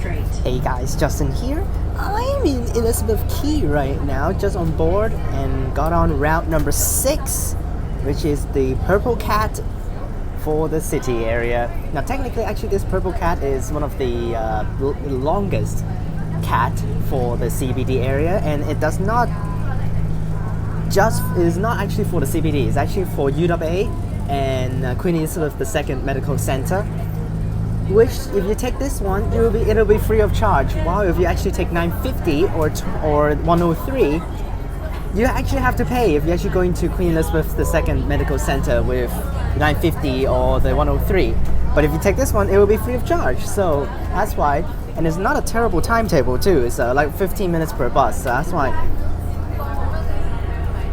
Street. Hey guys, Justin here. I'm in Elizabeth Quay right now, just on board and got on route number 6, which is the Purple Cat for the city area. Now technically, actually this Purple Cat is one of the longest cat for the CBD area, and it does not is not actually for the CBD, it's actually for UWA and Queen Elizabeth II Medical Center, which if you take this one, it'll be free of charge. While if you actually take 950 or 103, you actually have to pay if you're actually going to Queen Elizabeth II Medical Center with 950 or the 103. But if you take this one, it will be free of charge. So that's why, and it's not a terrible timetable too. It's like 15 minutes per bus. So that's why.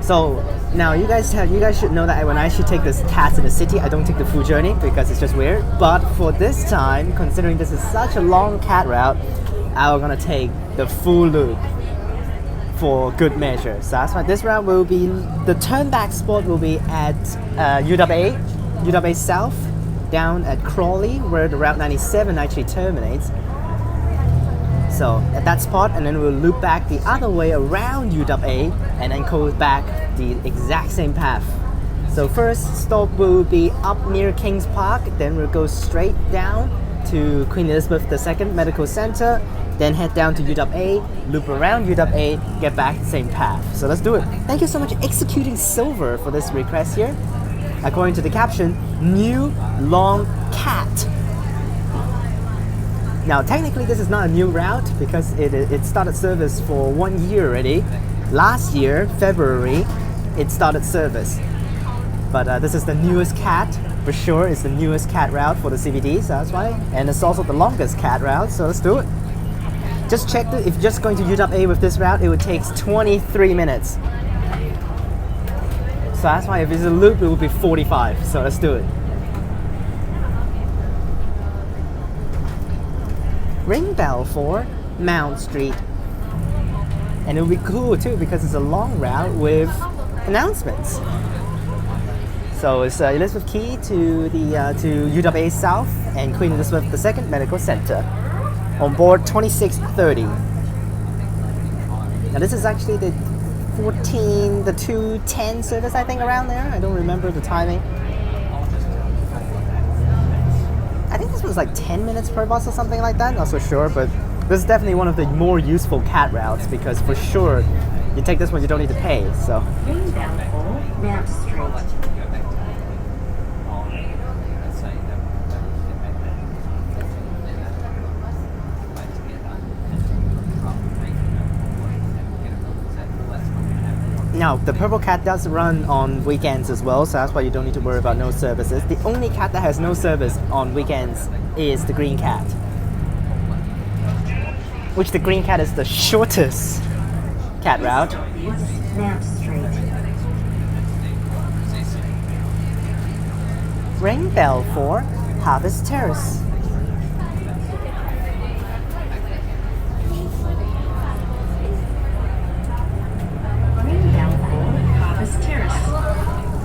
So now you guys should know that when I actually take this cat in the city, I don't take the full journey because it's just weird. But for this time, considering this is such a long cat route, I'm gonna take the full loop for good measure. So that's why this route will be, the turn back spot will be at UWA South, down at Crawley, where the Route 97 actually terminates. So at that spot, and then we'll loop back the other way around UWA and then go back the exact same path. So first stop will be up near Kings Park, then we'll go straight down to Queen Elizabeth II Medical Center, then head down to UWA, loop around UWA, get back the same path. So let's do it. Thank you so much, Executing Silver, for this request here. According to the caption, new long cat. Now technically this is not a new route because it started service for 1 year already. Last year, February, it started service. But this is the newest cat, for sure. It's the newest cat route for the CBD, so that's why. And it's also the longest cat route, so let's do it. Just check that if you're just going to UWA with this route, it would take 23 minutes. So that's why if it's a loop, it will be 45. So let's do it. Ring bell for Mount Street. And it'll be cool too because it's a long route with announcements. So it's Elizabeth Quay to UWA South and Queen Elizabeth II Medical Center. On board 2630. Now this is actually the 2:10 service, I think, around there. I don't remember the timing. I think this was like 10 minutes per bus or something like that, not so sure, but this is definitely one of the more useful cat routes because for sure, you take this one, you don't need to pay, so. Mount Street. Now, the Purple Cat does run on weekends as well, so that's why you don't need to worry about no services. The only cat that has no service on weekends is the Green Cat. Which the Green Cat is the shortest cat route. Mount Street. Ring bell for Harvest Terrace.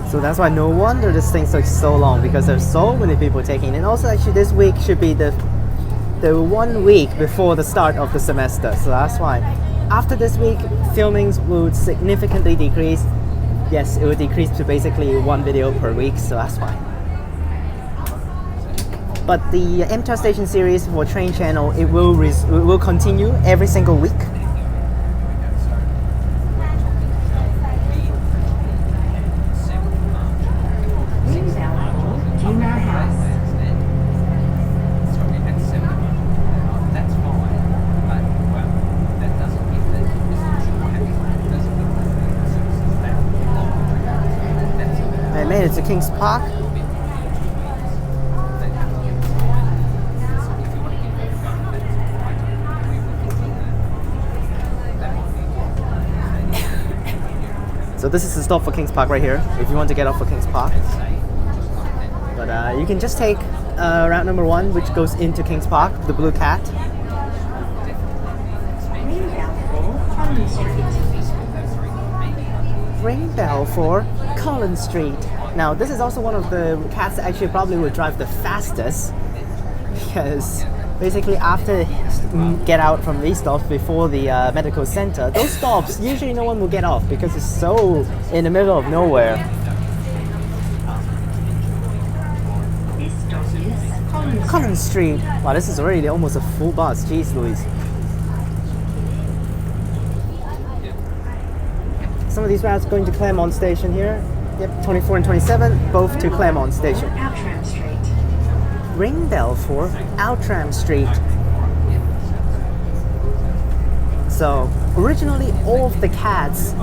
So that's why no wonder this thing takes so long because there's so many people taking it. And also actually this week should be the 1 week before the start of the semester. So that's why after this week, filmings will significantly decrease. Yes, it will decrease to basically 1 video per week, so that's why. But the MTAR Station series for Train Channel, it will continue every single week. I made it to Kings Park. So this is the stop for Kings Park right here, if you want to get off for Kings Park. But you can just take route number 1, which goes into Kings Park, the Blue Cat. Ring bell for Collins Street. Now this is also one of the cats that actually probably will drive the fastest because Basically, after get out from these stops before the medical center, those stops usually no one will get off because it's so in the middle of nowhere. This stop is Collins Collins Street. Wow, this is already almost a full bus. Jeez Louise. Some of these routes going to Claremont Station here. Yep, 24 and 27, both to Claremont Station. Outram Street. Ring Belfour, Outram Street. So originally all of the cats,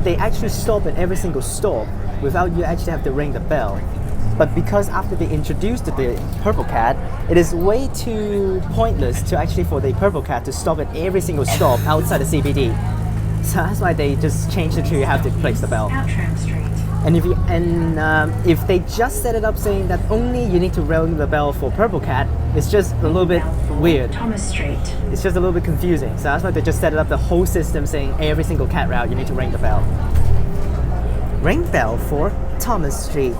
they actually stop at every single stop without you actually have to ring the bell. But because after they introduced the purple cat, it is way too pointless to actually for the purple cat to stop at every single stop outside the CBD. So that's why they just changed it to you have to place the bell. Outram Street. And if they just set it up saying that only you need to ring the bell for purple cat, it's just a little bit weird. Thomas Street. It's just a little bit confusing. So that's why they just set it up the whole system saying every single cat route you need to ring the bell. Ring bell for Thomas Street.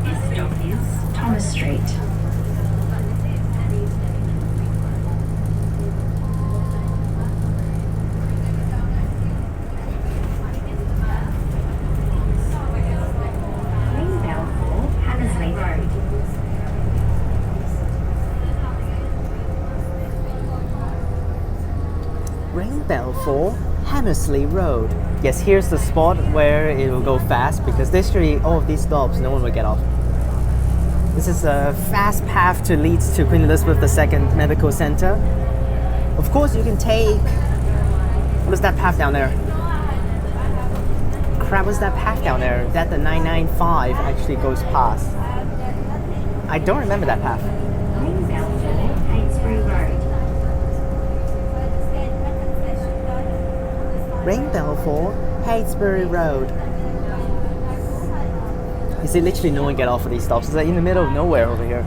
This stop is Thomas Street. Ring bell for Hammersley Road. Ring bell for Hammersley Road. Yes, here's the spot where it will go fast because literally all of these stops, no one will get off. This is a fast path to leads to Queen Elizabeth II Medical Center. Of course, you can take. What is that path down there? Crap, what's that path down there? That the 995 actually goes past. I don't remember that path. Ring bell for Hainsbury Road. Ring bell for Hainsbury Road. You see, literally no one get off of these stops. It's like in the middle of nowhere over here.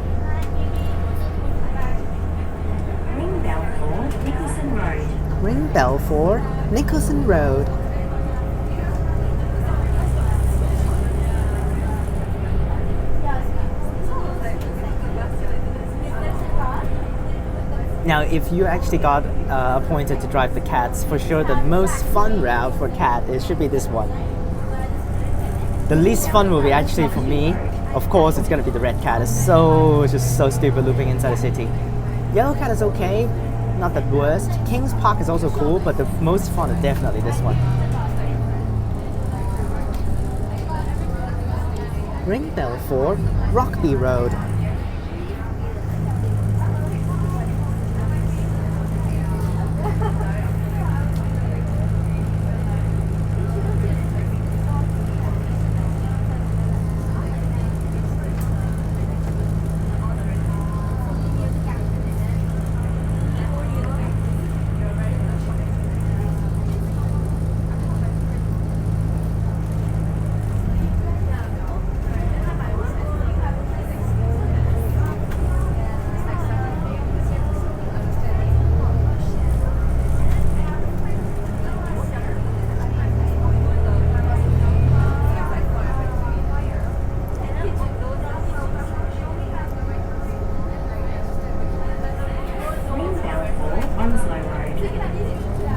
Ring bell for Nicholson Road. Ring bell for Nicholson Road. Now, if you actually got appointed to drive the cats, for sure the most fun route for cat it should be this one. The least fun will be actually for me. Of course, it's gonna be the red cat. It's just so stupid looping inside the city. Yellow cat is okay, not the worst. Kings Park is also cool, but the most fun is definitely this one. Ring bell for Rockby Road.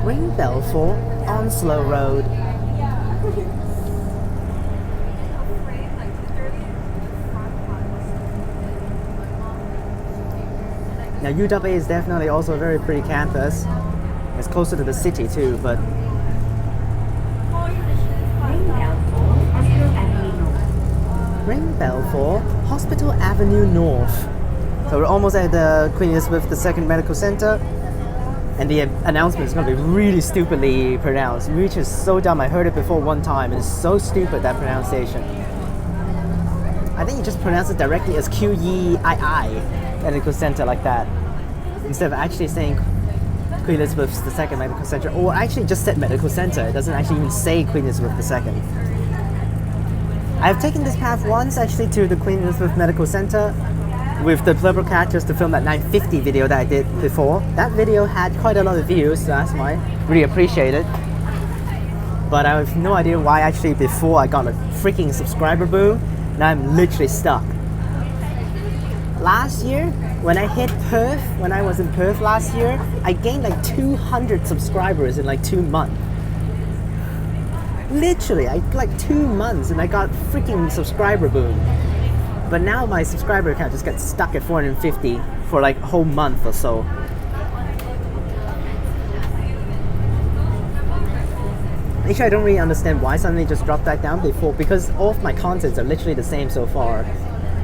Ring bell for Onslow Road. Now UWA is definitely also a very pretty campus. It's closer to the city too, but Ring bell for Hospital Avenue North. So we're almost at the Queen Elizabeth II Medical Center. And the announcement is going to be really stupidly pronounced, which is so dumb. I heard it before one time, and it's so stupid, that pronunciation. I think you just pronounce it directly as QEII Medical Center like that, instead of actually saying Queen Elizabeth II Medical Center, or actually just said Medical Center. It doesn't actually even say Queen Elizabeth II. I've taken this path once actually to the Queen Elizabeth Medical Center with the Purple Cat just to film that 950 video that I did before. That video had quite a lot of views, so that's why. Really appreciate it. But I have no idea why actually before I got a freaking subscriber boom. Now I'm literally stuck. Last year, when I hit Perth, when I was in Perth last year, I gained like 200 subscribers in like 2 months. Literally, like 2 months and I got freaking subscriber boom. But now my subscriber count just gets stuck at 450 for like a whole month or so. Actually, I don't really understand why suddenly just dropped that down before, because all of my contents are literally the same so far.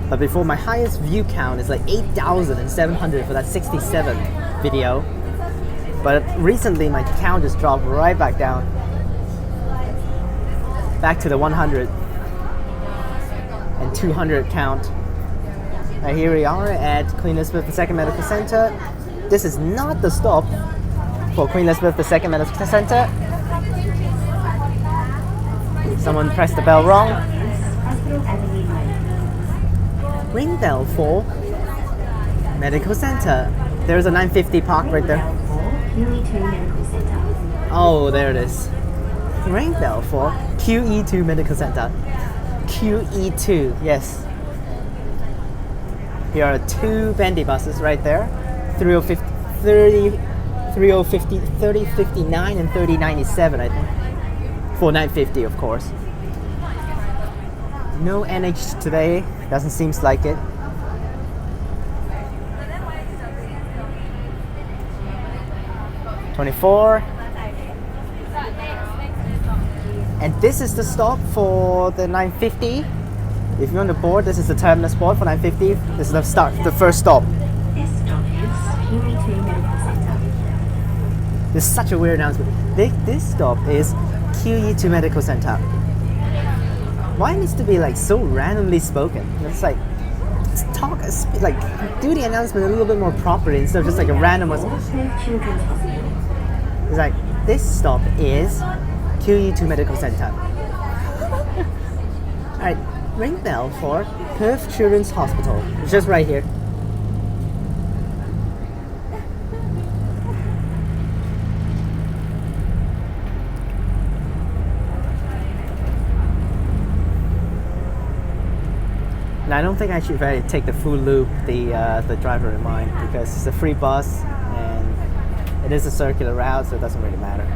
But before, my highest view count is like 8,700 for that 67 video. But recently my count just dropped right back down. Back to the 100 and 200 count. And here we are at Queen Elizabeth II Medical Center. This is not the stop for Queen Elizabeth II Medical Center. Someone pressed the bell wrong. Ring bell for Medical Center. There's a 950 park right there. Oh, there it is. Ring bell for QEII Medical Center. QEII, yes. Here are 2 bendy buses right there. 3059 and 3097, I think. For 950, of course. No NH today, doesn't seem like it. $24. And this is the stop for the 950. If you're on the board, this is the terminus spot for 950. This is the first stop. This stop is QEII Medical Center. This is such a weird announcement. This stop is QEII Medical Center. Why it needs to be like so randomly spoken? It's like, do the announcement a little bit more properly instead of just like a random one. It's like, this stop is QEII Medical Center. Alright, ring bell for Perth Children's Hospital. It's just right here. And I don't think I should really take the full loop, the driver in mind, because it's a free bus and it is a circular route, so it doesn't really matter.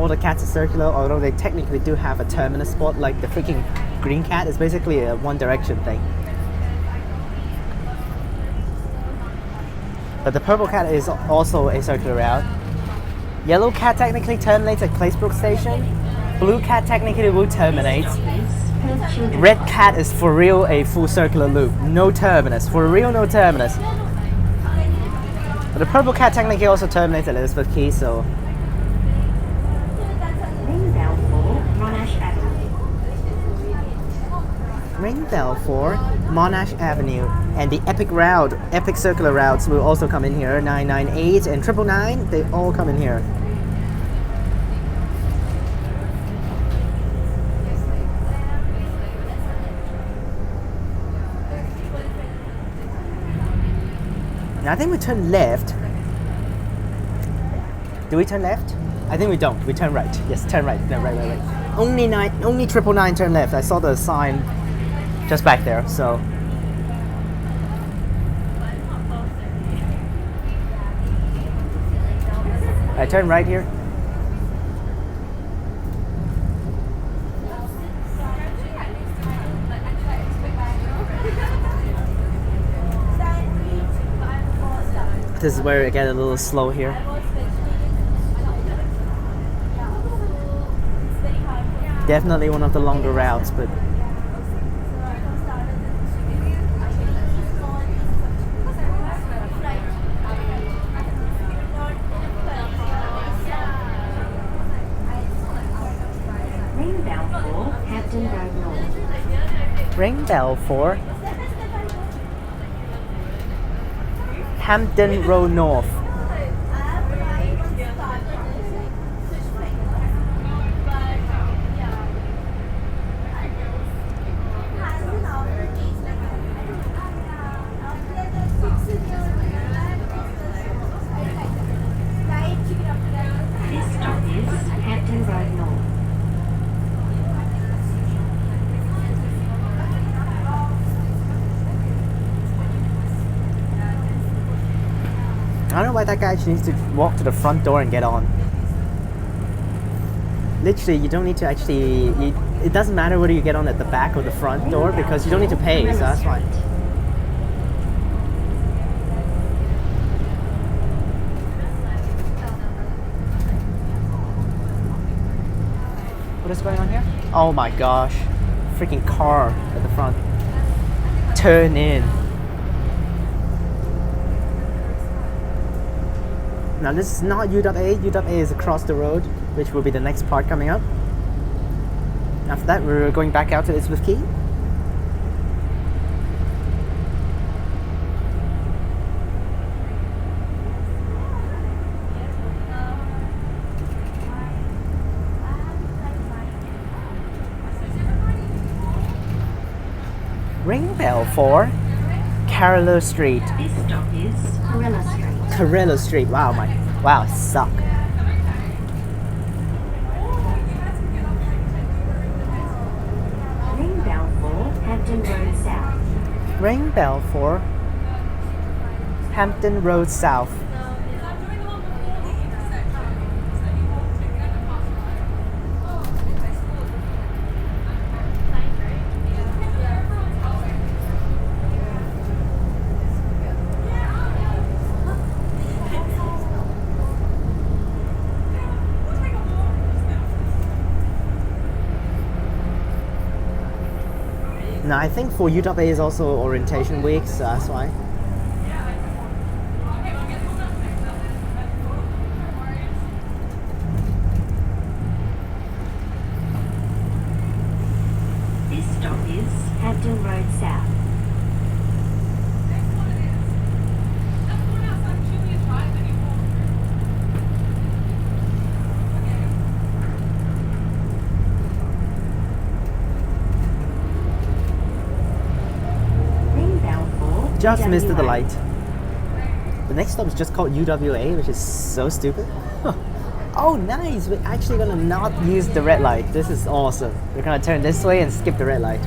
All the cats are circular, although they technically do have a terminus spot, like the freaking green cat is basically a one direction thing. But the purple cat is also a circular route. Yellow cat technically terminates at Claysbrook Station. Blue cat technically will terminate. Red cat is for real a full circular loop. No terminus. For real, no terminus. But the purple cat technically also terminates at Elizabeth Quay, so... Ring bell for Monash Avenue. Ring bell for Monash Avenue. And the epic circular routes will also come in here. 998 and 999, they all come in here. I think we turn left. Do we turn left? I think we don't. We turn right. Yes, turn right. No, right. Only 999 turn left. I saw the sign just back there. So. I turn right here. This is where I get a little slow here. Definitely one of the longer routes, but Ring bell for Hampton Road North. ring bell for Hampton Road North. why that guy actually needs to walk to the front door and get on. Literally, you don't need to actually... it doesn't matter whether you get on at the back or the front door because you don't need to pay, so that's fine. What is going on here? Oh my gosh. Freaking car at the front. Turn in. Now this is not UWA. UWA is across the road, which will be the next part coming up. After that, we're going back out to Elizabeth Quay. Ring bell for Carolo Street. This stop is Corella Street. Carolo Street. Wow, I suck. Ring bell for Hampton Road South. Ring bell for Hampton Road South. Now I think for UWA is also orientation week, so that's why. This stop is Hampton Road South. Just missed the light. The next stop is just called UWA, which is so stupid. Oh, nice! We're actually gonna not use the red light. This is awesome. We're gonna turn this way and skip the red light.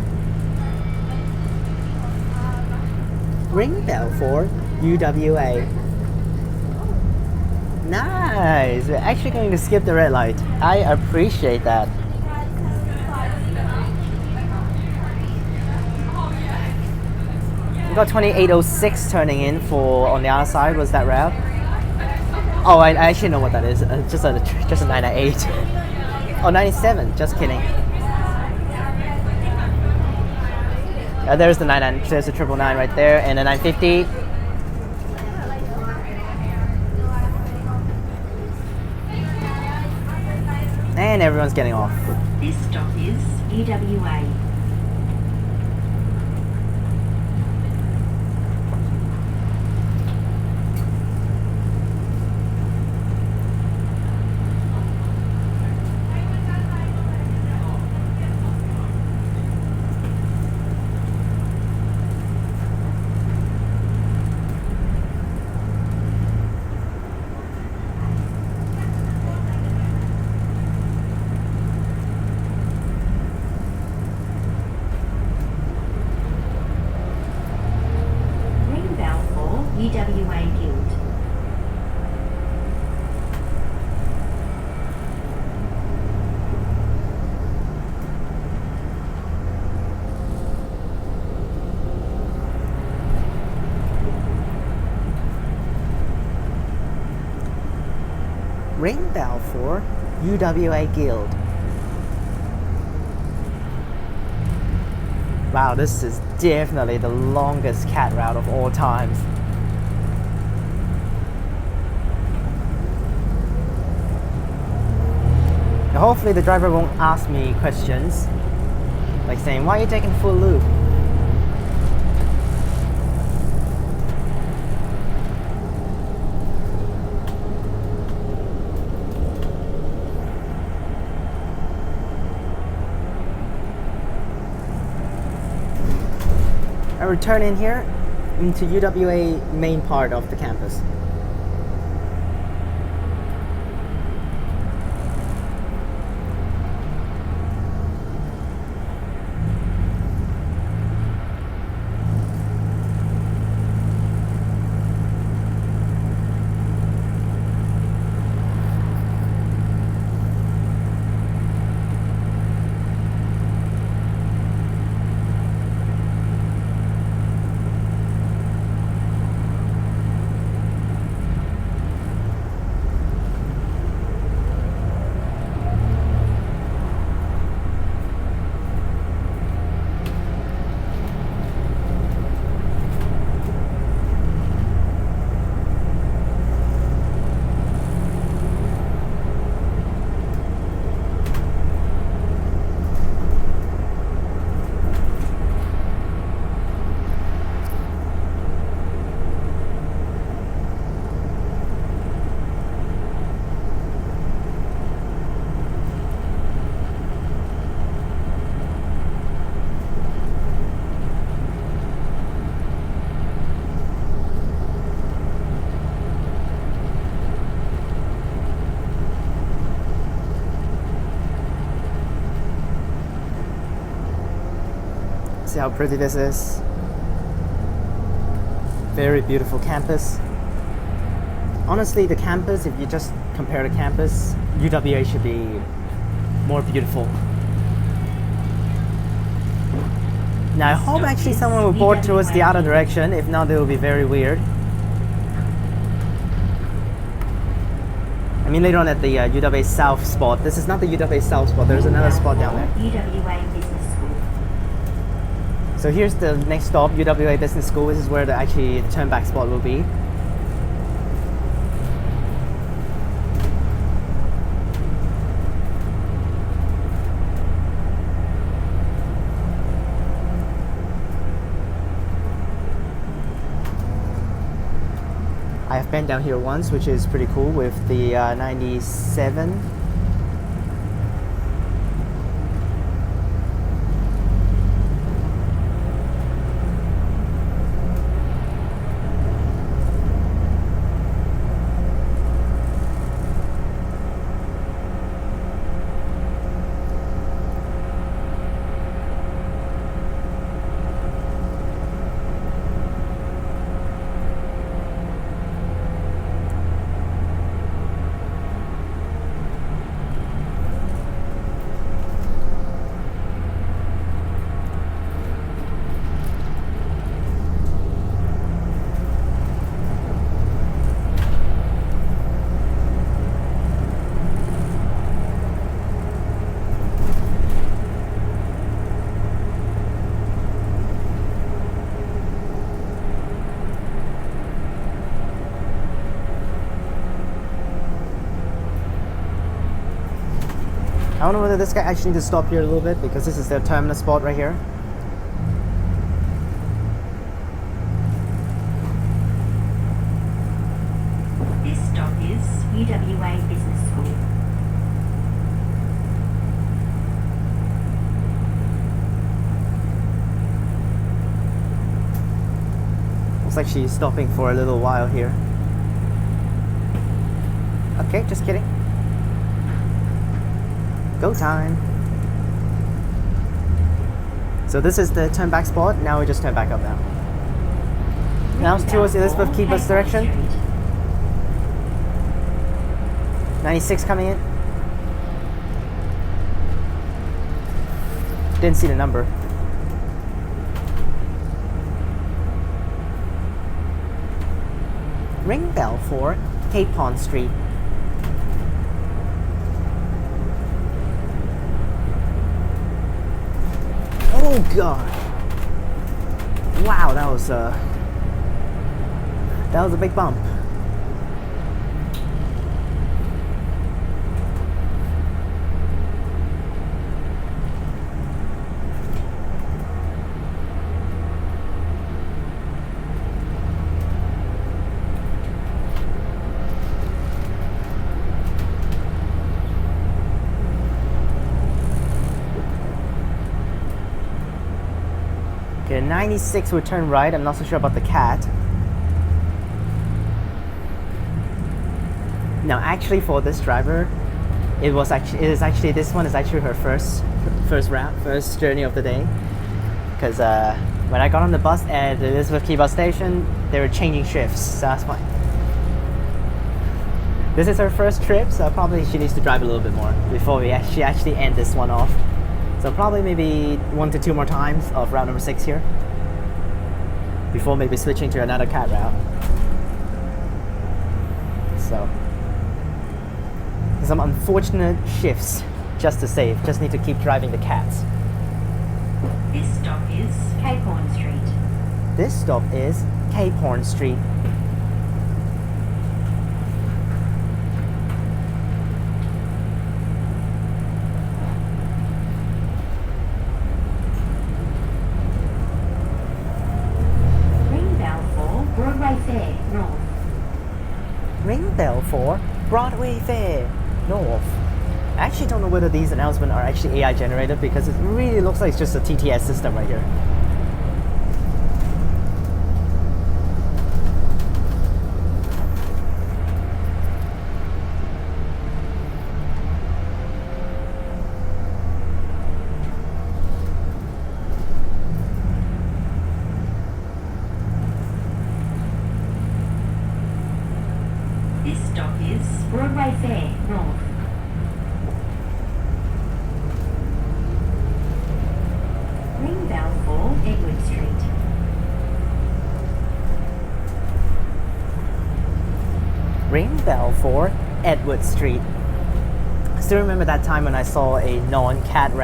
Ring bell for UWA. Nice! We're actually going to skip the red light. I appreciate that. We got 2806 turning in for on the other side. Was that route? Oh, I actually know what that is. Just a 998. Oh, 97. Just kidding. There's the 99. There's the 999 right there, and the 950. And everyone's getting off. This stop is UWA. UWA Guild. Ring bell for UWA Guild. Wow, this is definitely the longest cat route of all times. Hopefully the driver won't ask me questions like saying, why are you taking full loop? I return in here into UWA main part of the campus. See how pretty this is. Very beautiful campus. Honestly, the campus, if you just compare the campus, UWA should be more beautiful. Now I hope actually someone will board towards the other direction, if not it will be very weird. I mean later on at the UWA South spot. This is not the UWA South spot, there's another spot down there. UWA Business School. So here's the next stop, UWA Business School. This is where the turnback spot will be. I have been down here once, which is pretty cool with the 97. I don't know whether this guy actually needs to stop here a little bit because this is their terminal spot right here. This stop is UWA Business School. Looks like she's stopping for a little while here. Okay, just kidding. Go time. So this is the turn back spot. Now we just turn back up now. Now towards Elizabeth Quay bus direction. 96 coming in. Didn't see the number. Ring bell for Cape Pond Street. Oh gosh! Wow, that was a big bump. Okay, 96 will turn right. I'm not so sure about the cat. Now, actually, for this driver, this one is actually her first journey of the day. Because when I got on the bus at the Elizabeth Quay bus station, they were changing shifts, so that's why. This is her first trip, so probably she needs to drive a little bit more before she actually end this one off. So probably maybe 1 to 2 more times of route number 6 here before maybe switching to another cat route. So some unfortunate shifts just to save. Just need to keep driving the cats. This stop is Cape Horn Street. This stop is Cape Horn Street. Ring bell for Broadway Fair North. I actually don't know whether these announcements are actually AI generated because it really looks like it's just a TTS system right here. Edward Street. Ring bell for Edward Street. I still remember that time when I saw a non-cat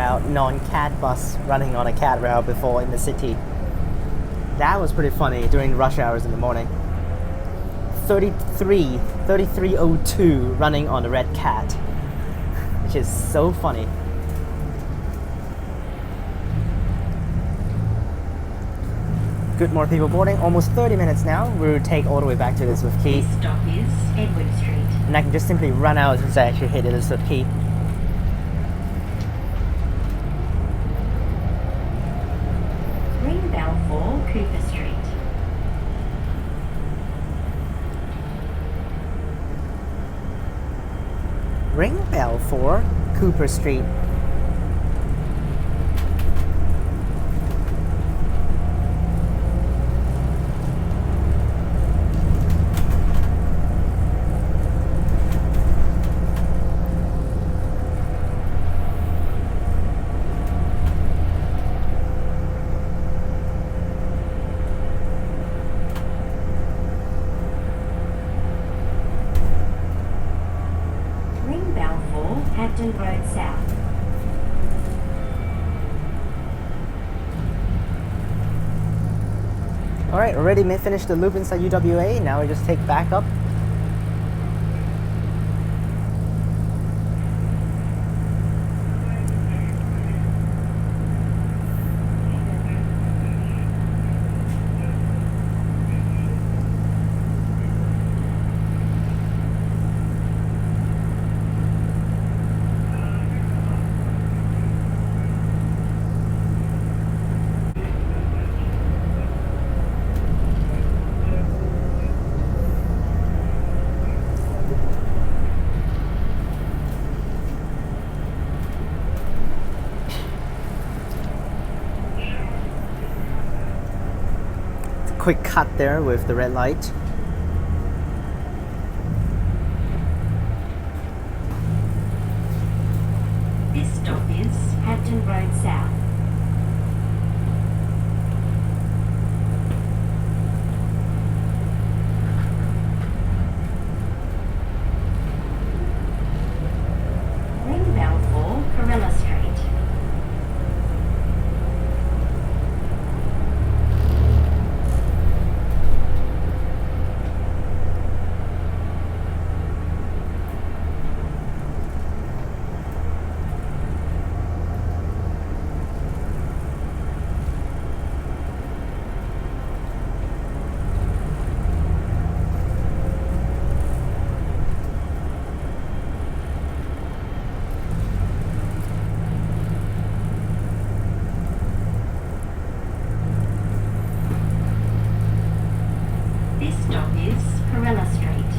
bus running on a cat route before in the city. That was pretty funny during rush hours in the morning. 3302 running on a red cat, which is so funny. Good, more people boarding. Almost 30 minutes now. We'll take all the way back to Elizabeth Quay. This stop is Edward Street. And I can just simply run out since I actually hit Elizabeth Quay. Ring bell for Cooper Street. Ring bell for Cooper Street. Road South. Alright, already finished the loop inside UWA. Now we just take back up. Quick cut there with the red light. This stop is Hampton Road South. Ring bell for Corella Street. This stop is Corella Street.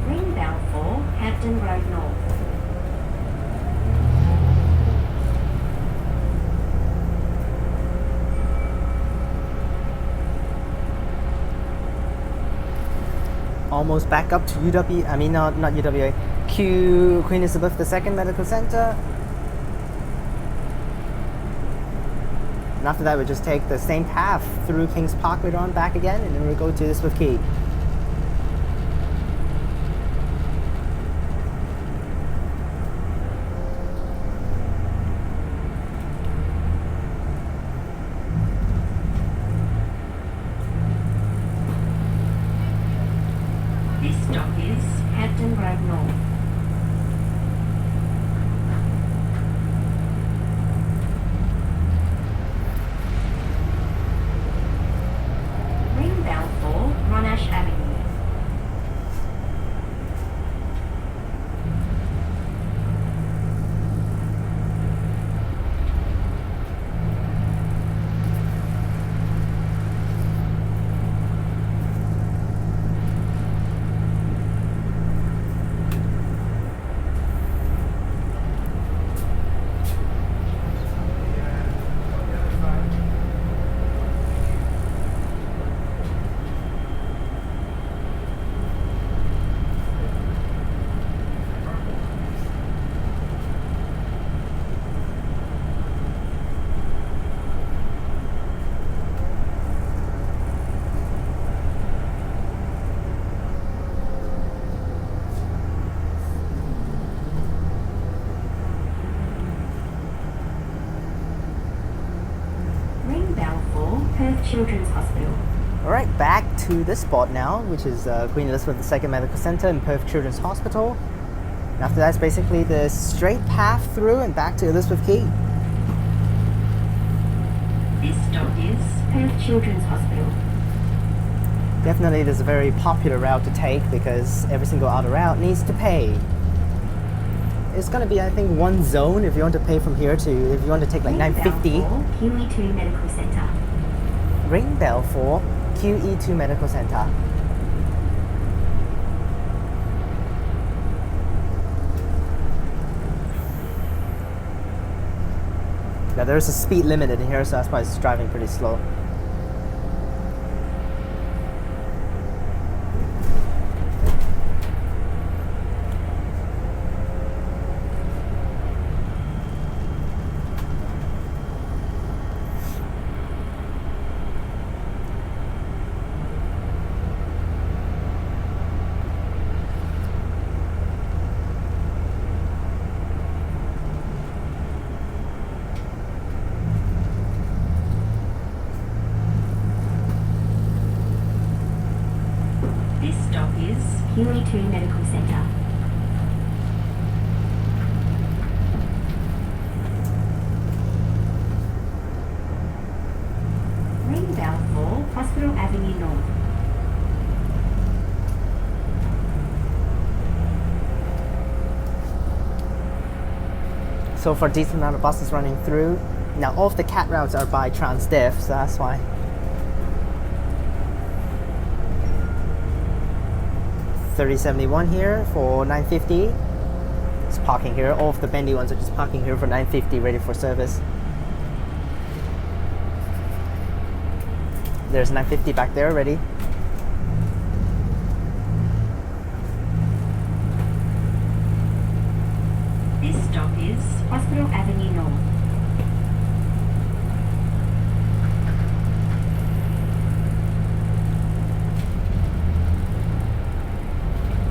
Ring bell for Hampton Road North. Almost back up to not UWA, Queen Elizabeth II Medical Center. And after that, we just take the same path through Kings Park later on back again, and then we'll go to Elizabeth Quay. This stop is Hampton Road North. Ring bell for Monash Avenue. Children's Hospital. Alright, back to this spot now, which is Queen Elizabeth II Medical Centre in Perth Children's Hospital. And after that, it's basically the straight path through and back to Elizabeth Quay. This stop is Perth Children's Hospital. Definitely, this is a very popular route to take because every single other route needs to pay. It's gonna be, I think, one zone if you want to pay from here to, if you want to take like Ring bell $9.50. for QE2 Medical Centre. Ring bell for QE2 Medical Centre. Now there's a speed limit in here, so that's why it's driving pretty slow. This stop is QE2 Medical Centre. Ring bell for Hospital Avenue North. So for a decent amount of buses running through. Now all of the CAT routes are by Transperth, so that's why. 3071 here for $9.50. It's parking here. All of the bendy ones are just parking here for $9.50, ready for service. There's $9.50 back there ready. This stop is Hospital Avenue North.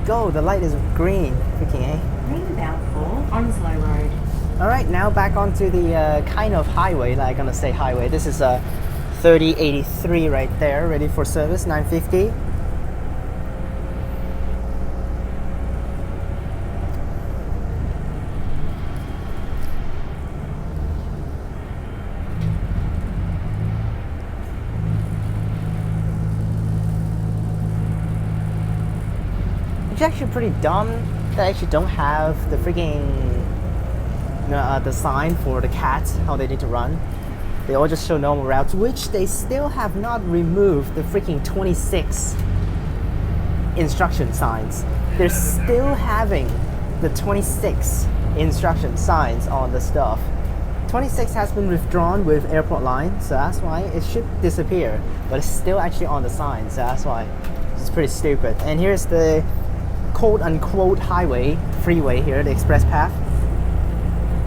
Go, the light is green. Freaking A. Ring bell for Onslow Road. Alright, now back onto the kind of highway, like I'm gonna say highway. This is a 3083 right there, ready for service, $9.50. It's actually pretty dumb that I actually don't have the freaking the sign for the cats, how they need to run. They all just show normal routes, which they still have not removed the freaking 26 instruction signs. They're still having the 26 instruction signs on the stuff. 26 has been withdrawn with airport line, so that's why it should disappear, but it's still actually on the sign, so that's why it's pretty stupid. And here's the quote-unquote highway, freeway here, the express path,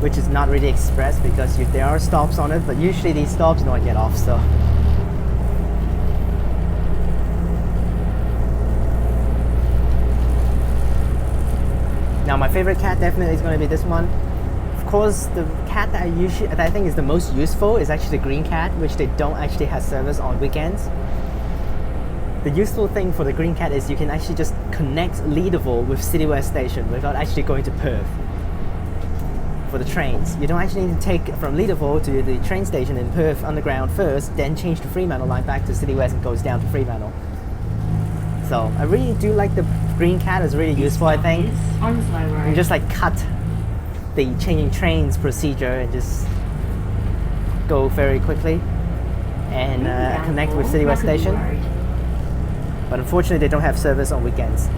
which is not really express because there are stops on it, but usually these stops don't get off, so. Now my favorite cat definitely is going to be this one. Of course, the cat that I think is the most useful is actually the green cat, which they don't actually have service on weekends. The useful thing for the green cat is you can actually just connect Leederville with City West Station without actually going to Perth for the trains. You don't actually need to take from Leederville to the train station in Perth Underground first, then change the Fremantle line back to City West and goes down to Fremantle. So I really do like the green cat, it's really useful, I think. Onslow Road. You just like cut the changing trains procedure and just go very quickly and connect with City West Station. But unfortunately they don't have service on weekends.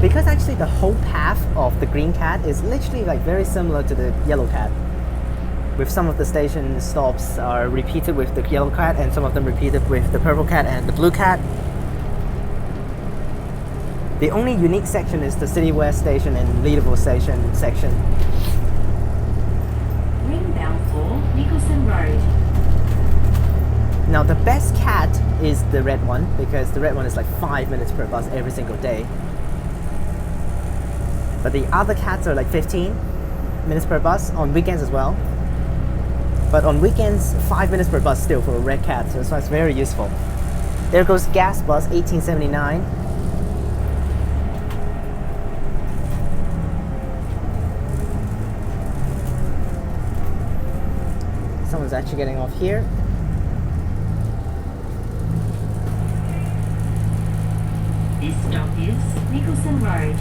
Because actually the whole path of the green cat is literally like very similar to the yellow cat. With some of the station stops are repeated with the yellow cat and some of them repeated with the purple cat and the blue cat. The only unique section is the City West Station and Leederville Station section. Ring bell for Nicholson Road. Now the best cat is the red one, because the red one is like 5 minutes per bus every single day. But the other cats are like 15 minutes per bus on weekends as well. But on weekends, 5 minutes per bus still for a red cat, so that's why it's very useful. There goes gas bus 1879. Someone's actually getting off here. This stop is Nicholson Road.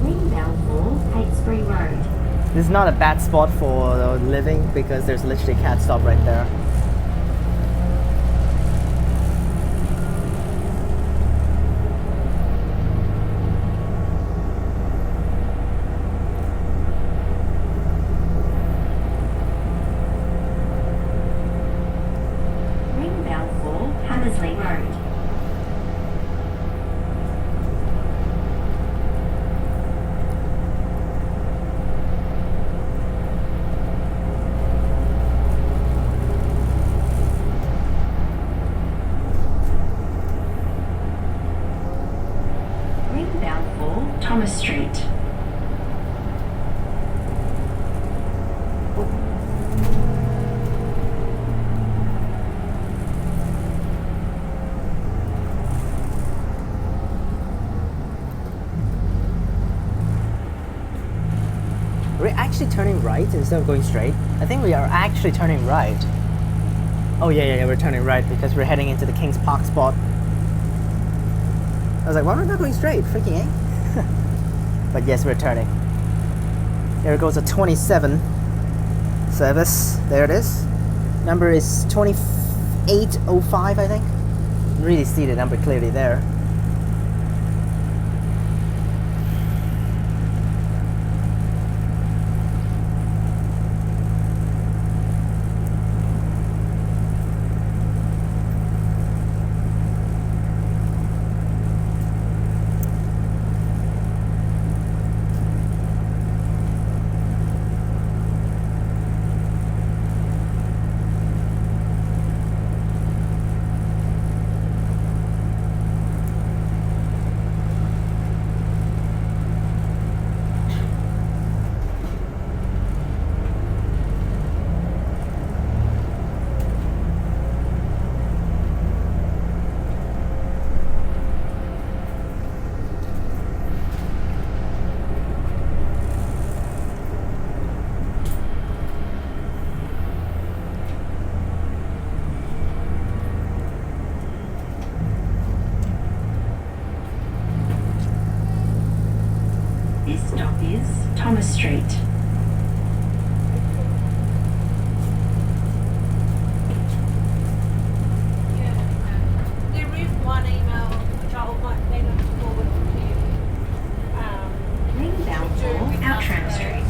Ring Balfour, Haighesbury Road. This is not a bad spot for living because there's literally a cat stop right there. Ring Balfour, Hammersley Road. Ring Balfour, Thomas Street. We're actually turning right instead of going straight. I think we are actually turning right. Oh yeah, we're turning right because we're heading into the King's Park spot. I was like, why am I not going straight? Freaking A. But yes, we're turning. There goes a 27 service. There it is. Number is 2805, I think. You can really see the number clearly there. This stop is Thomas Street. There is one email which I might need to forward to you. Ring Balfour, Outram Street.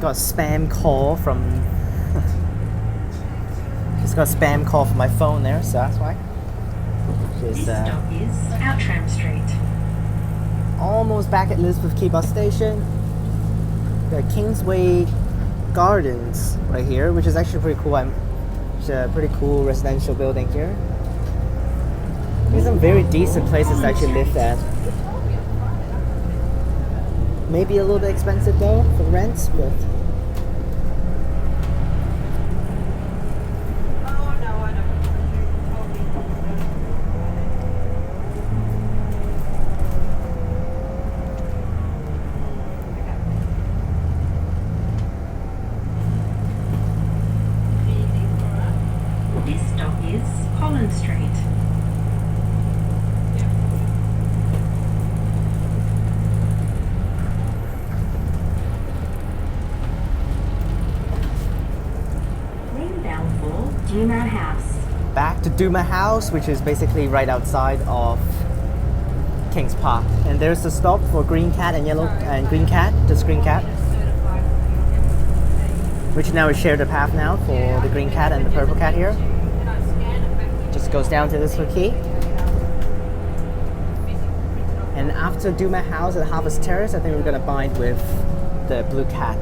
Got a spam call from just got a spam call from my phone there, so that's why. This stop is Outram Street. Almost back at Elizabeth Quay bus station. The Kingsway Gardens right here, which is actually pretty cool. It's a pretty cool residential building here. There's some very decent places to actually live at. Maybe a little bit expensive though for the rents, but This stop is Collins Street. Ring Balfour, Duma House. back to Duma House, which is basically right outside of Kings Park. And there's the stop for green cat and yellow and green cat, just green cat. Which now we share the path now for the green cat and the purple cat here. Just goes down to Elizabeth Quay. And after Duma House at Harvest Terrace, I think we're gonna bind with the blue cat.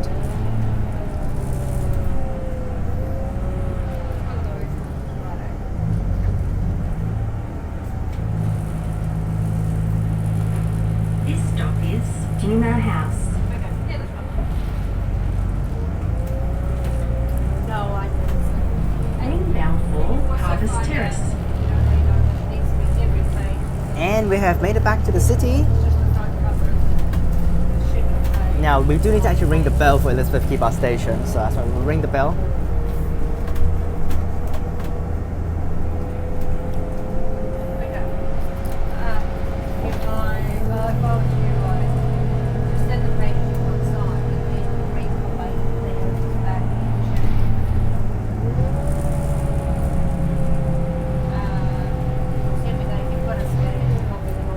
This stop is Duma House. Heading bound for Harvest Terrace. And we have made it back to the city. Now we do need to actually ring the bell for Elizabeth Quay bus station, so that's why we'll ring the bell.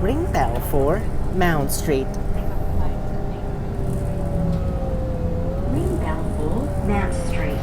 Ring bell for Mount Street. Ring bell for Mount Street.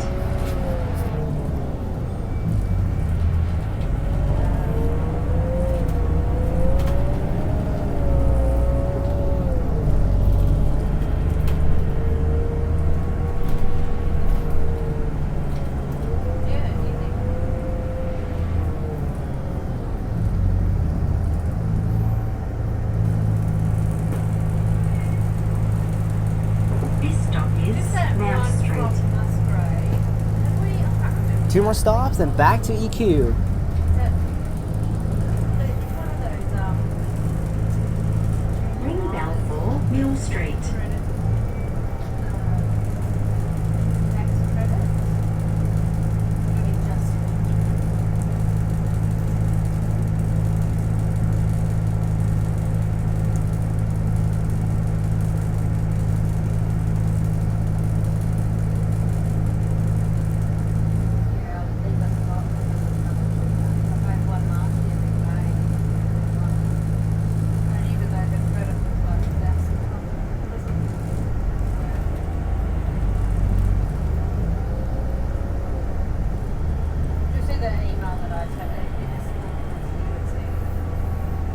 Two more stops and back to EQ. Ring bell for Mill Street.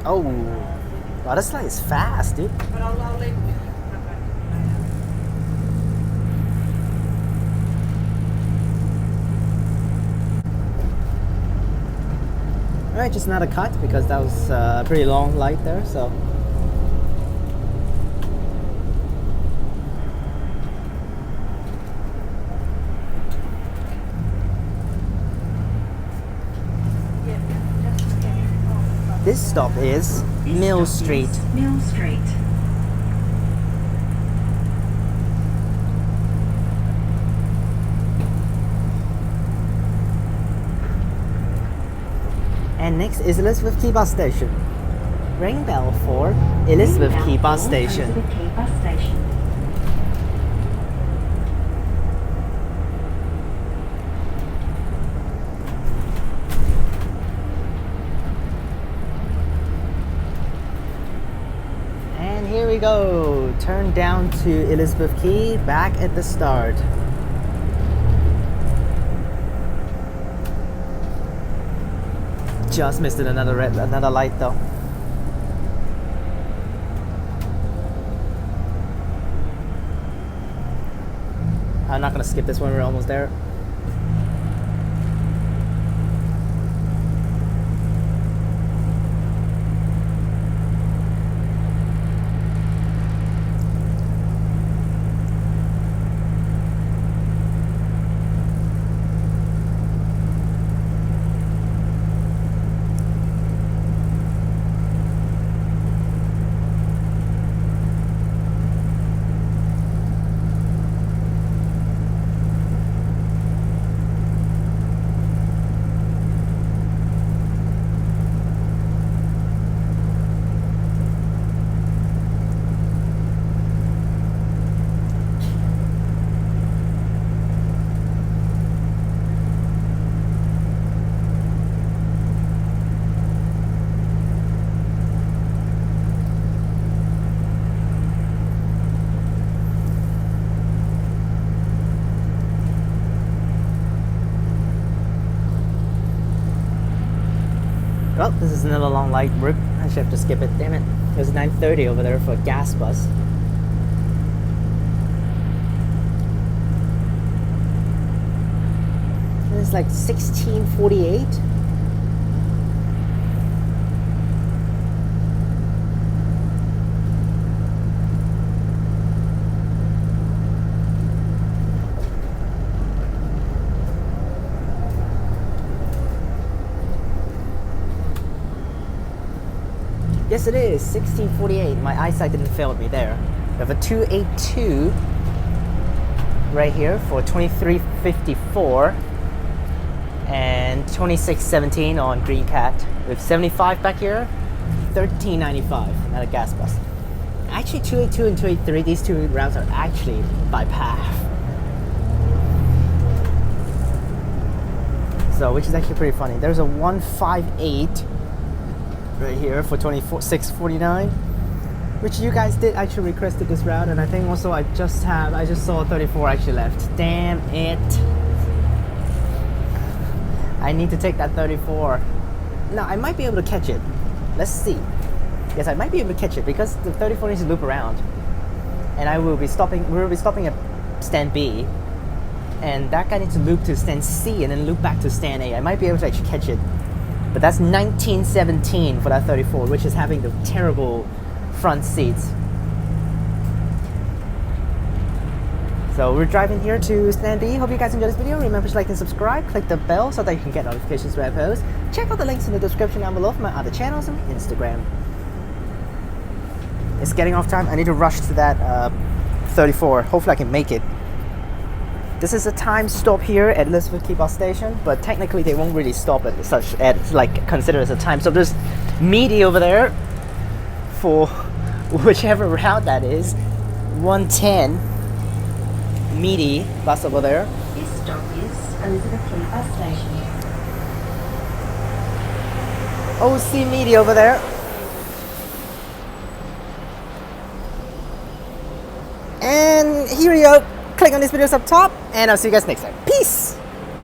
Oh, wow, this line is fast, dude. But I'll leave it with you. Alright, just not a cut because that was a pretty long light there, so. This stop is Mill Street. Mill Street. And next is Elizabeth Quay bus station. Ring bell for Elizabeth Quay bus station. Elizabeth Quay bus station. And here we go. Turn down to Elizabeth Quay, back at the start. Just missed it, another light though. I'm not gonna skip this one, we're almost there. Well, this is another long light route. I should have to skip it. Damn it. There's 9:30 over there for a gas bus. And it's like 16:48. Yes, it is 16:48. My eyesight didn't fail me there. We have a 282 right here for 23.54 and 26.17 on Green Cat. We have 75 back here, 13.95 at a gas bus. Actually, 282 and 283, these two routes are actually by path. So, which is actually pretty funny. There's a 158 right here for 26.49, which you guys did actually requested this route, and I think also I just saw 34 actually left. Damn it. I need to take that 34. Now I might be able to catch it. Let's see. Yes, I might be able to catch it because the 34 needs to loop around, and we will be stopping at stand B, and that guy needs to loop to stand C and then loop back to stand A. I might be able to actually catch it. But that's 1917 for that 34, which is having the terrible front seats. So we're driving here to stand B. Hope you guys enjoyed this video. Remember to like and subscribe. Click the bell so that you can get notifications when I post. Check out the links in the description down below for my other channels and Instagram. It's getting off time. I need to rush to that 34. Hopefully I can make it. This is a time stop here at Elizabeth Quay bus station, but technically they won't really stop at consider as a time. So there's meaty over there for whichever route that is. 110 meaty bus over there. This stop is Elizabeth Quay bus station. OC meaty over there. And here we go. Click on these videos up top, and I'll see you guys next time. Peace!